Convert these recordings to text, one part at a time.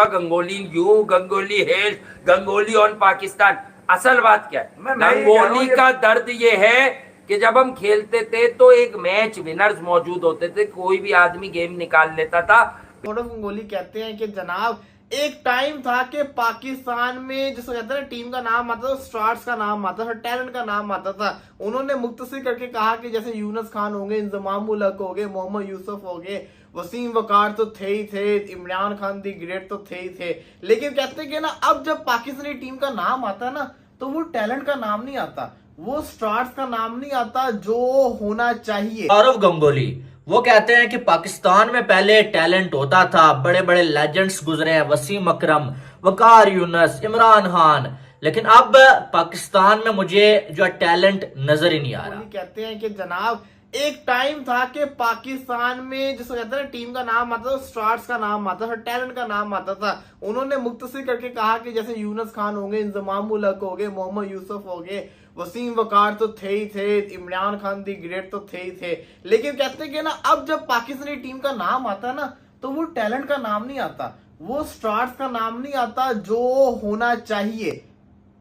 Gangoli you, गंगोली health, गंगोली on Pakistan. असल बात क्या है, गंगोली का दर्द ये है कि जब हम खेलते थे तो एक मैच विनर्स मौजूद होते थे, कोई भी आदमी गेम निकाल लेता था। सौरव गंगोली कहते हैं कि जनाब एक टाइम था कि पाकिस्तान में जिसको कहते हैं टीम का नाम आता था, स्टार्स का नाम आता था, टैलेंट का नाम आता था। उन्होंने मुख्तसर करके कहा कि जैसे यूनुस खान हो गए, इंजमाम उल हक हो गए, मोहम्मद यूसुफ हो गए, वसीम वकार तो थे ही थे, इमरान खान दी ग्रेट तो थे ही थे। लेकिन कहते हैं कि ना अब जब पाकिस्तानी टीम का नाम आता है ना, तो वो टैलेंट का नाम नहीं आता, वो स्टार्स का नाम नहीं आता जो होना चाहिए। सौरव गंगोली वो कहते हैं कि पाकिस्तान में पहले टैलेंट होता था, बड़े बड़े लेजेंड्स गुजरे हैं, वसीम अकरम, वकार यूनुस, इमरान खान, लेकिन अब पाकिस्तान में मुझे जो टैलेंट नजर ही नहीं आ रहा। कहते हैं कि जनाब एक टाइम था कि पाकिस्तान में जिसको कहते हैं टीम का नाम आता था, स्टार्स का नाम आता था, टैलेंट का नाम आता था। उन्होंने मुख्तसर करके कहा कि जैसे यूनुस खान हो गए, इंजमाम उल हक हो गए, मोहम्मद यूसुफ हो गए, वसीम वकार तो थे ही थे, इमरान खान दी ग्रेट तो थे ही थे। लेकिन कहते हैं कि ना अब जब पाकिस्तानी टीम का नाम आता है ना, तो वो टैलेंट का नाम नहीं आता, वो स्टार्स का नाम नहीं आता जो होना चाहिए।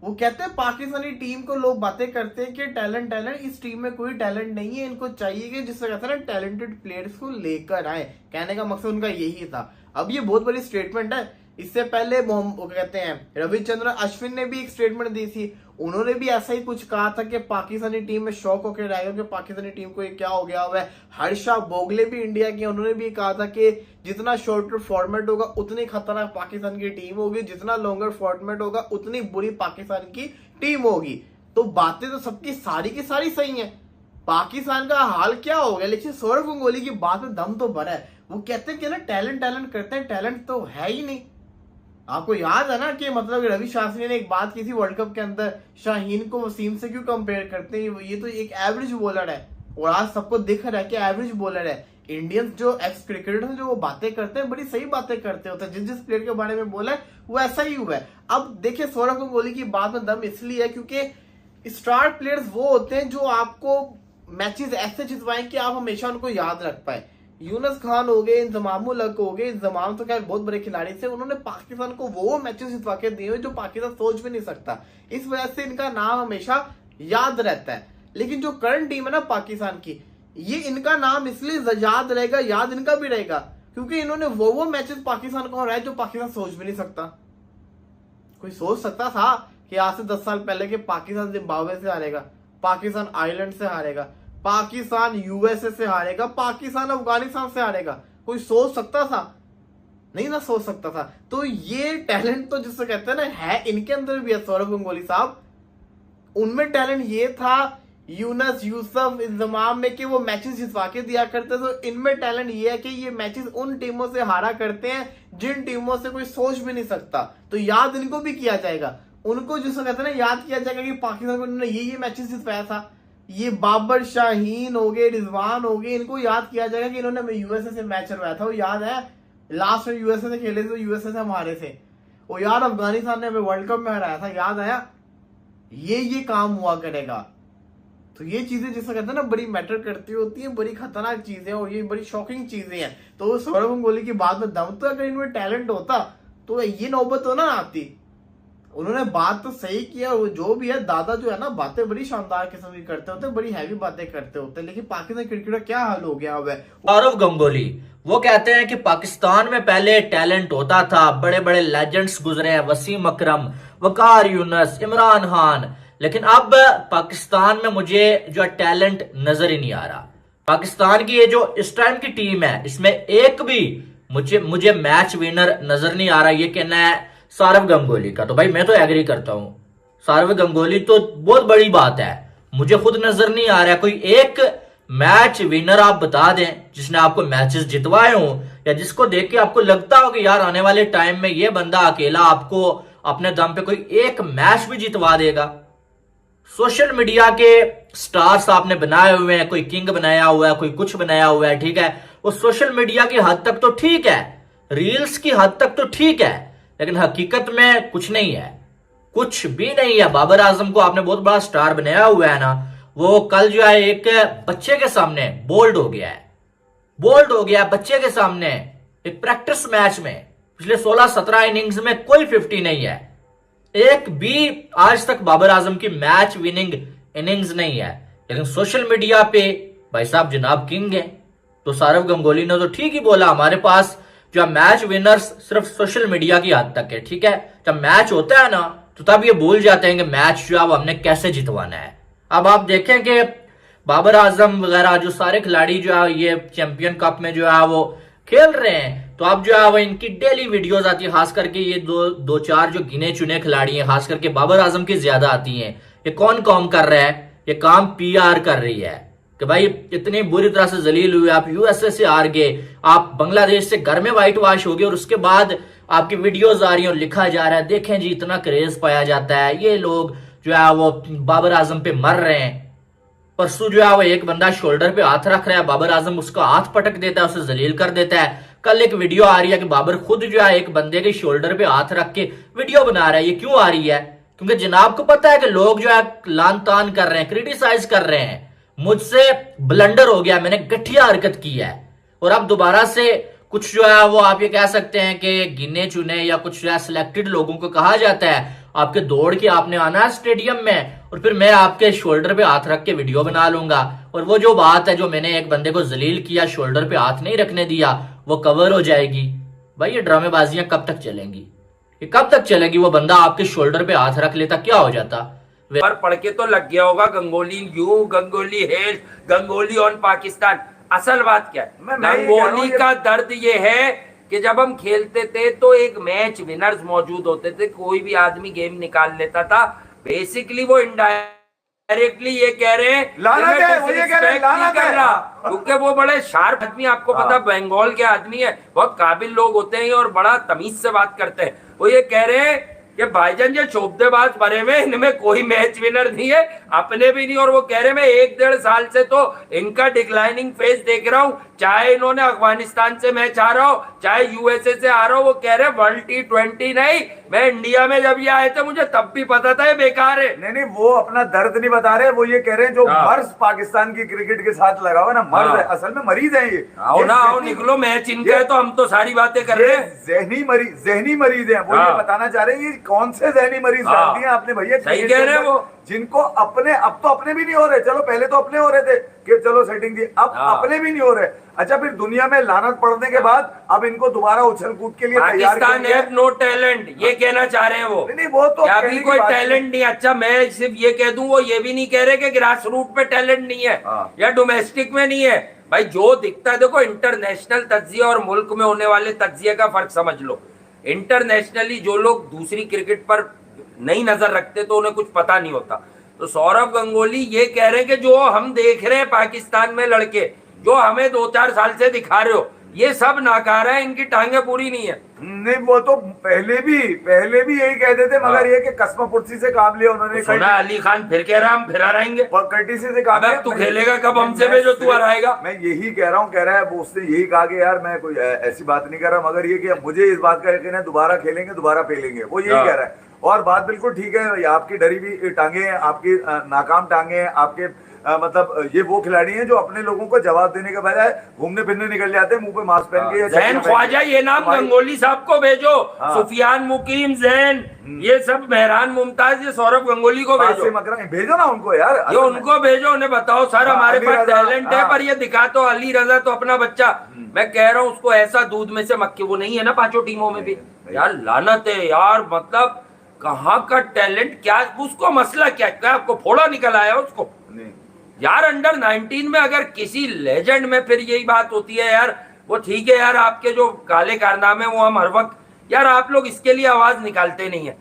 वो कहते हैं पाकिस्तानी टीम को लोग बातें करते हैं कि टैलेंट टैलेंट, इस टीम में कोई टैलेंट नहीं है, इनको चाहिए कि जिससे कहते हैं ना टैलेंटेड प्लेयर्स को लेकर आए। कहने का मकसद उनका यही था। अब ये बहुत बड़ी स्टेटमेंट है। इससे पहले वो कहते हैं रविचंद्रन अश्विन ने भी एक स्टेटमेंट दी थी, उन्होंने भी ऐसा ही कुछ कहा था कि पाकिस्तानी टीम में शौक होकर रहेगा कि पाकिस्तानी टीम को ये क्या हो गया हुआ है। हर्षा भोगले भी इंडिया की, उन्होंने भी कहा था कि जितना शॉर्टर फॉर्मेट होगा उतनी खतरनाक पाकिस्तान की टीम होगी, जितना लॉन्गर फॉर्मेट होगा उतनी बुरी पाकिस्तान की टीम होगी। तो बातें तो सबकी सारी की सारी सही है, पाकिस्तान का हाल क्या हो गया। लेकिन सौरव गंगोली की बात में दम तो भरा है। वो कहते हैं कि ना टैलेंट टैलेंट करते हैं, टैलेंट तो है ही नहीं। आपको याद है ना कि मतलब रवि शास्त्री ने एक बात की थी वर्ल्ड कप के अंदर, शाहीन को वसीम से क्यों कंपेयर करते हैं, ये तो एक एवरेज बॉलर है। और आज सबको दिख रहा है कि एवरेज बॉलर है। इंडियंस जो एक्स क्रिकेटर जो वो बातें करते हैं, बड़ी सही बातें करते होते हैं, जिस जिस प्लेयर के बारे में बोला है वो ऐसा ही हुआ है। अब देखिए सौरव गंगोली की बात में दम इसलिए है क्योंकि स्टार प्लेयर्स वो होते हैं जो आपको मैचेस ऐसे जितवाएं कि आप हमेशा उनको याद रख पाए। यूनुस खान हो गए, इंजमाम उल हक हो गए, इंजमाम तो क्या बहुत बड़े खिलाड़ी थे, उन्होंने पाकिस्तान को वो मैचेस जितवा के दिए हुए जो पाकिस्तान सोच भी नहीं सकता। इस वजह से इनका नाम हमेशा याद रहता है। लेकिन जो करंट टीम है ना पाकिस्तान की, ये इनका नाम इसलिए याद रहेगा, याद इनका भी रहेगा क्योंकि इन्होंने वो मैचेस पाकिस्तान को हराए जो पाकिस्तान सोच भी नहीं सकता। कोई सोच सकता था कि आज से 10 साल पहले के पाकिस्तान जिम्बाब्वे से हारेगा, पाकिस्तान आयरलैंड से हारेगा, पाकिस्तान यूएसए से हारेगा, पाकिस्तान अफगानिस्तान से हारेगा? कोई सोच सकता था? नहीं ना सोच सकता था। तो ये टैलेंट तो जिससे कहते हैं ना है इनके अंदर भी है सौरव गंगोली साहब। उनमें टैलेंट ये था यूनुस यूसुफ इंजमाम में कि वो मैचेस जितवा के दिया करते। तो इनमें टैलेंट ये है कि ये मैचेस उन टीमों से हारा करते हैं जिन टीमों से कोई सोच भी नहीं सकता। तो याद इनको भी किया जाएगा, उनको जिसको कहते हैं ना याद किया जाएगा कि पाकिस्तान को इन्होंने ये मैचेस जितवाया था। ये बाबर शाहीन हो गए, रिजवान हो गए, इनको याद किया जाएगा कि इन्होंने यूएसए से मैच करवाया था। वो याद है लास्ट में यूएसए से खेले थे तो यूएसए से हम हारे थे। वो यार अफगानिस्तान ने हमें वर्ल्ड कप में हराया था, याद आया? ये काम हुआ करेगा। तो ये चीजें जिसे कहते हैं ना बड़ी मैटर करती होती है, बड़ी खतरनाक चीजें और ये बड़ी शॉकिंग चीजें हैं। तो सौरव गंगोली की बात में दम तो अगर इनमें टैलेंट होता तो ये नौबत तो ना आती। उन्होंने बात तो सही किया। वो जो भी है दादा जो है ना बातें बड़ी शानदार किस्म की करते होते, बड़ी हैवी बातें करते होते, लेकिन पाकिस्तान क्रिकेट का क्या हाल हो गया है। सौरव गंगोली वो कहते हैं कि पाकिस्तान में पहले टैलेंट होता था, बड़े बड़े लेजेंड्स गुजरे हैं, वसीम अकरम, वकार यूनुस, इमरान खान, लेकिन अब पाकिस्तान में मुझे जो टैलेंट नजर ही नहीं आ रहा। पाकिस्तान की ये जो इस टाइम की टीम है इसमें एक भी मुझे मैच विनर नजर नहीं आ रहा। ये कहना है सौरव गंगोली का, तो भाई मैं तो एग्री करता हूं। सौरव गंगोली तो बहुत बड़ी बात है, मुझे खुद नजर नहीं आ रहा कोई एक मैच विनर आप बता दें जिसने आपको मैचेस जितवाए हो, या जिसको देख के आपको लगता हो कि यार आने वाले टाइम में ये बंदा अकेला आपको अपने दम पे कोई एक मैच भी जितवा देगा। सोशल मीडिया के स्टार्स आपने बनाए हुए हैं, कोई किंग बनाया हुआ है, कोई कुछ बनाया हुआ है, ठीक है, वो सोशल मीडिया की हद तक तो ठीक है, रील्स की हद तक तो ठीक है, लेकिन हकीकत में कुछ नहीं है, कुछ भी नहीं है। बाबर आजम को आपने बहुत बड़ा स्टार बनाया हुआ है ना, वो कल जो है एक बच्चे के सामने बोल्ड हो गया है, बोल्ड हो गया बच्चे के सामने एक प्रैक्टिस मैच में। पिछले 16-17 इनिंग्स में कोई 50 नहीं है, एक भी आज तक बाबर आजम की मैच विनिंग इनिंग्स नहीं है। लेकिन सोशल मीडिया पे भाई साहब जनाब किंग है। तो सौरव गंगोली ने तो ठीक ही बोला, हमारे पास जो मैच विनर्स सिर्फ सोशल मीडिया की हद तक है। ठीक है, जब मैच होता है ना तो तब ये भूल जाते हैं कि मैच जो है वो हमने कैसे जितवाना है। अब आप देखें कि बाबर आजम वगैरह जो सारे खिलाड़ी जो है ये चैंपियन कप में जो है वो खेल रहे हैं, तो अब जो है वो इनकी डेली वीडियोस आती है, खास करके ये दो चार जो गिने चुने खिलाड़ी हैं, खास करके बाबर आजम की ज्यादा आती हैं। ये कौन काम कर रहा है? ये काम पीआर कर रही है कि भाई इतनी बुरी तरह से जलील हुए, आप यूएसए से हार गए, आप बांग्लादेश से घर में व्हाइट वॉश हो गए, और उसके बाद आपकी वीडियोस आ रही है और लिखा जा रहा है देखें जी इतना क्रेज पाया जाता है, ये लोग जो है वो बाबर आजम पे मर रहे हैं। परसों जो है वो एक बंदा शोल्डर पे हाथ रख रहा है, बाबर आजम उसका हाथ पटक देता है, उसे जलील कर देता है। कल एक वीडियो आ रही है कि बाबर खुद जो है एक बंदे के शोल्डर पे हाथ रख के वीडियो बना रहा है। ये क्यों आ रही है? क्योंकि जनाब को पता है कि लोग जो है लान तान कर रहे हैं, क्रिटिसाइज कर रहे हैं, मुझसे ब्लंडर हो गया, मैंने गठिया हरकत की है, और अब दोबारा से कुछ जो है वो आप ये कह सकते हैं कि गिने चुने या कुछ जो है सिलेक्टेड लोगों को कहा जाता है आपके दौड़ के आपने आना है स्टेडियम में, और फिर मैं आपके शोल्डर पे हाथ रख के वीडियो बना लूंगा, और वो जो बात है जो मैंने एक बंदे को जलील किया, शोल्डर पे हाथ नहीं रखने दिया, वो कवर हो जाएगी। भाई ये ड्रामेबाजियां कब तक चलेंगी? ये कब तक चलेगी? वो बंदा आपके शोल्डर पे हाथ रख लेता, क्या हो जाता? पर पढ़ के तो लग गया होगा गंगोली यू, गंगोली हेल्थ, गंगोली ऑन पाकिस्तान। असल बात क्या है? गंगोली का दर्द ये है कि जब हम खेलते थे तो एक मैच विनर्स मौजूद होते थे, कोई भी आदमी गेम निकाल लेता था। बेसिकली वो इनडायरेक्टली ये कह रहे हैं क्योंकि वो बड़े शार्प आदमी, आपको पता बंगाल के आदमी है, बहुत काबिल लोग होते हैं और बड़ा तमीज से बात करते हैं। वो ये कह रहे हैं कि भाईजान ये शोबदेबाज भरे में इनमें कोई मैच विनर नहीं है, अपने भी नहीं। और वो कह रहे मैं 1-1.5 साल से तो इनका डिक्लाइनिंग फेज देख रहा हूँ, चाहे इन्होंने अफगानिस्तान से मैच आ रहा हो, चाहे यूएसए से आ रहा हो। वो कह रहे वर्ल्ड T20 नहीं, मैं इंडिया में जब ये आए थे मुझे तब भी पता था ये बेकार है। नहीं, वो अपना दर्द नहीं बता रहे, वो ये कह रहे हैं जो मर्ज पाकिस्तान की क्रिकेट के साथ लगा हुआ ना, मर्ज है, असल में मरीज है ये। आओ ना, आओ निकलो, मैच इनका है तो हम तो सारी बातें कर रहे हैं। जहनी मरीज है वो, ये बताना चाह रहे हैं ये कौन से जहनी मरीज डाल दिए आपने भैया? सही कह रहे हैं वो, जिनको अपने अब तो अपने भी नहीं हो रहे, चलो पहले तो अपने हो रहे थे कि चलो सेटिंग दी, अब अपने भी नहीं हो रहे। अच्छा, फिर दुनिया में लानत पड़ने के बाद अब इनको दोबारा उछल कूद के लिए पाकिस्तान हैव नो टैलेंट, ये कहना चाह रहे हैं वो। नहीं, वो तो अभी कोई टैलेंट नहीं। अच्छा, मैं सिर्फ ये कह दूं, वो ये भी नहीं कह रहे कि ग्रास रूट पे टैलेंट नहीं है या डोमेस्टिक में नहीं है। भाई जो दिखता है, देखो इंटरनेशनल तज्जिया और मुल्क में होने वाले तज्जिया का फर्क समझ लो। इंटरनेशनली जो लोग दूसरी क्रिकेट पर नहीं नजर रखते तो उन्हें कुछ पता नहीं होता। तो सौरव गंगोली ये कह रहे हैं कि जो हम देख रहे हैं पाकिस्तान में लड़के, जो हमें 2-4 साल से दिखा रहे हो, ये सब नाकारा है, इनकी टांगे पूरी नहीं है। नहीं, वो तो पहले भी यही कहते थे, मगर ये कि कसम पुर्सी से काम लिया उन्होंने। सुना अली खान फिर कह रहा हम फिर हराएंगे, कर्टिसी से काम लिया। तू खेलेगा कब हमसे में जो तू हराएगा? मैं यही कह रहा हूँ, कह रहा है वो, उसने यही कहा कि यार मैं कोई ऐसी बात नहीं कर रहा, मगर ये कि मुझे इस बात का यकीन है दोबारा खेलेंगे, दोबारा पेलेंगे, वो यही कह रहा है। और बात बिल्कुल ठीक है, आपकी डरी भी टांगे हैं, आपकी नाकाम टांगे हैं, आपके मतलब ये वो खिलाड़ी हैं जो अपने लोगों को जवाब देने के बजाय घूमने फिरने निकल जाते हैं, मुंह पे मास्क पहन के। जैन ख्वाजा, ये नाम गंगोली साहब को भेजो, सुफियान मुकीम, जैन, ये सब मेहरान मुमताज, ये सौरव गंगोली को भेजो, भेजो ना उनको यार, ये उनको भेजो, उन्हें बताओ सर हमारे पास टैलेंट है, पर ये दिखा तो अली रजा तो अपना बच्चा, मैं कह रहा हूँ उसको ऐसा दूध में से मक्खी, वो नहीं है ना 5 टीमों में भी। यार लानत है यार, मतलब कहाँ का टैलेंट, क्या उसको मसला क्या आपको फोड़ा निकल आया उसको यार। अंडर 19 में अगर किसी लेजेंड में फिर यही बात होती है यार, वो ठीक है यार, आपके जो काले कारनामे वो हम हर वक्त, यार आप लोग इसके लिए आवाज निकालते नहीं है।